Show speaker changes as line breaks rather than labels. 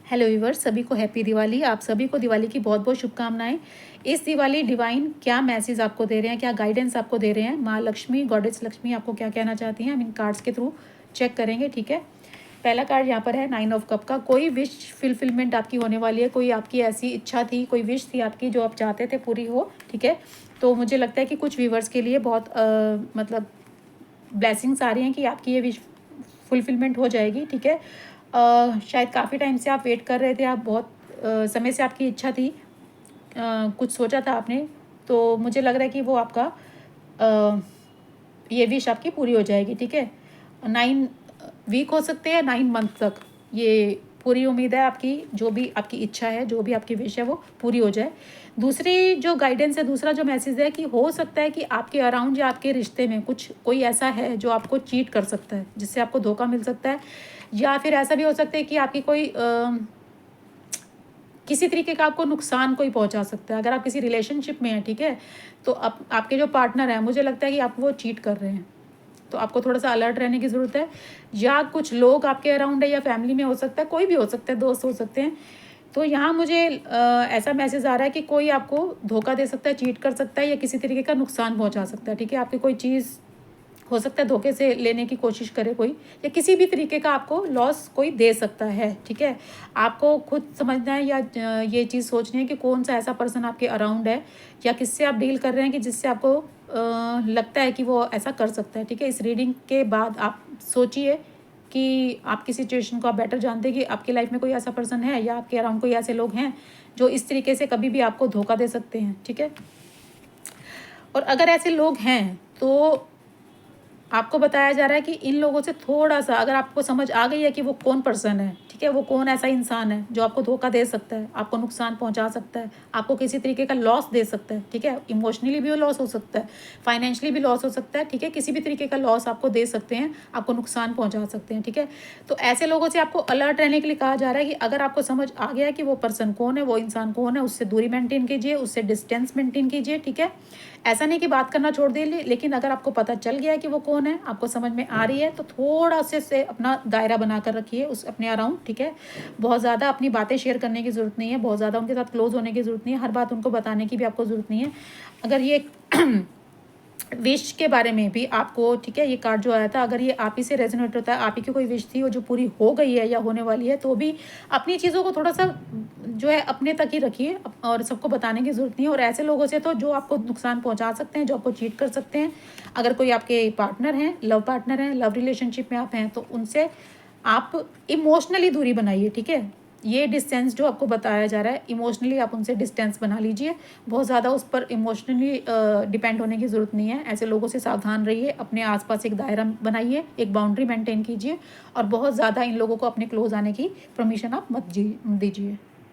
Hello viewers, सभी को happy Diwali. आप सभी को दिवाली की बहुत बहुत शुभकामनाएं। इस दिवाली डिवाइन क्या मैसेज आपको दे रहे हैं, क्या गाइडेंस आपको दे रहे हैं, माँ लक्ष्मी, गॉडेस लक्ष्मी आपको क्या कहना चाहती हैं, हम इन कार्ड्स के थ्रू चेक करेंगे। ठीक है, पहला कार्ड यहाँ पर है 9 ऑफ कप का। कोई विश फिलफिलमेंट आपकी होने वाली है, कोई आपकी ऐसी इच्छा थी, कोई विश थी आपकी जो आप चाहते थे पूरी हो। ठीक है, तो मुझे लगता है कि कुछ व्यूवर्स के लिए बहुत मतलब ब्लेसिंग्स आ रही हैं कि आपकी ये विश फुलफिलमेंट हो जाएगी। ठीक है, शायद काफ़ी टाइम से आप वेट कर रहे थे, आप बहुत समय से आपकी इच्छा थी, कुछ सोचा था आपने, तो मुझे लग रहा है कि वो आपका ये विश आपकी पूरी हो जाएगी। ठीक है, 9 वीक हो सकते हैं, 9 मंथ तक ये पूरी उम्मीद है आपकी, जो भी आपकी इच्छा है, जो भी आपकी विश है वो पूरी हो जाए। दूसरी जो गाइडेंस है, दूसरा जो मैसेज है कि हो सकता है कि आपके अराउंड या आपके रिश्ते में कुछ कोई ऐसा है जो आपको चीट कर सकता है, जिससे आपको धोखा मिल सकता है, या फिर ऐसा भी हो सकता है कि आपकी कोई किसी तरीके का आपको नुकसान कोई पहुंचा सकता है। अगर आप किसी रिलेशनशिप में हैं, ठीक है, तो आपके जो पार्टनर हैं, मुझे लगता है कि आप वो चीट कर रहे हैं, तो आपको थोड़ा सा अलर्ट रहने की ज़रूरत है। या कुछ लोग आपके अराउंड है, या फैमिली में हो सकता है, कोई भी हो सकता है, दोस्त हो सकते हैं। तो यहाँ मुझे ऐसा मैसेज आ रहा है कि कोई आपको धोखा दे सकता है, चीट कर सकता है, या किसी तरीके का नुकसान पहुंचा सकता है। ठीक है, आपकी कोई चीज़ हो सकता है धोखे से लेने की कोशिश करे कोई, या किसी भी तरीके का आपको लॉस कोई दे सकता है। ठीक है, आपको खुद समझना है, या ये चीज़ सोचनी है कि कौन सा ऐसा पर्सन आपके अराउंड है, या किससे आप डील कर रहे हैं कि जिससे आपको लगता है कि वो ऐसा कर सकता है। ठीक है, इस रीडिंग के बाद आप सोचिए कि आपकी सिचुएशन को आप बेटर जानते हैं कि आपकी लाइफ में कोई ऐसा पर्सन है, या आपके अराउंड कोई ऐसे लोग हैं जो इस तरीके से कभी भी आपको धोखा दे सकते हैं। ठीक है, और अगर ऐसे लोग हैं तो आपको बताया जा रहा है कि इन लोगों से थोड़ा सा, अगर आपको समझ आ गई है कि वो कौन पर्सन है, ठीक है, वो कौन ऐसा इंसान है जो आपको धोखा दे सकता है, आपको नुकसान पहुंचा सकता है, आपको किसी तरीके का लॉस दे सकता है। ठीक है, इमोशनली भी लॉस हो सकता है, फाइनेंशियली भी लॉस हो सकता है। ठीक है, किसी भी तरीके का लॉस आपको दे सकते हैं, आपको नुकसान पहुंचा सकते हैं। ठीक है, तो ऐसे लोगों से आपको अलर्ट रहने के लिए कहा जा रहा है कि अगर आपको समझ आ गया कि वो पर्सन कौन है, वो इंसान कौन है, उससे दूरी मेंटेन कीजिए, उससे डिस्टेंस मेंटेन कीजिए। ठीक है, ऐसा नहीं कि बात करना छोड़ दीजिए, लेकिन अगर आपको पता चल गया है कि वो कौन है, आपको समझ में आ रही है, तो थोड़ा से अपना दायरा बनाकर रखिए उस अपने अराउंड। ठीक है, बहुत ज़्यादा अपनी बातें शेयर करने की ज़रूरत नहीं है, बहुत ज़्यादा उनके साथ क्लोज होने की ज़रूरत नहीं है, हर बात उनको बताने की भी आपको ज़रूरत नहीं है। अगर ये विश के बारे में भी आपको, ठीक है, ये कार्ड जो आया था, अगर ये आप ही से रेजोनेट होता है, आप ही की कोई विश थी और जो पूरी हो गई है या होने वाली है, तो भी अपनी चीज़ों को थोड़ा सा जो है अपने तक ही रखिए, और सबको बताने की ज़रूरत नहीं है। और ऐसे लोगों से तो जो आपको नुकसान पहुंचा सकते हैं, जो आपको चीट कर सकते हैं, अगर कोई आपके पार्टनर हैं, लव पार्टनर हैं, लव रिलेशनशिप में आप हैं, तो उनसे आप इमोशनली दूरी बनाइए। ठीक है, ये डिस्टेंस जो आपको बताया जा रहा है, इमोशनली आप उनसे डिस्टेंस बना लीजिए। बहुत ज़्यादा उस पर इमोशनली डिपेंड होने की ज़रूरत नहीं है। ऐसे लोगों से सावधान रहिए, अपने आसपास एक दायरा बनाइए, एक बाउंड्री मेंटेन कीजिए, और बहुत ज़्यादा इन लोगों को अपने क्लोज आने की परमिशन आप मत दीजिए।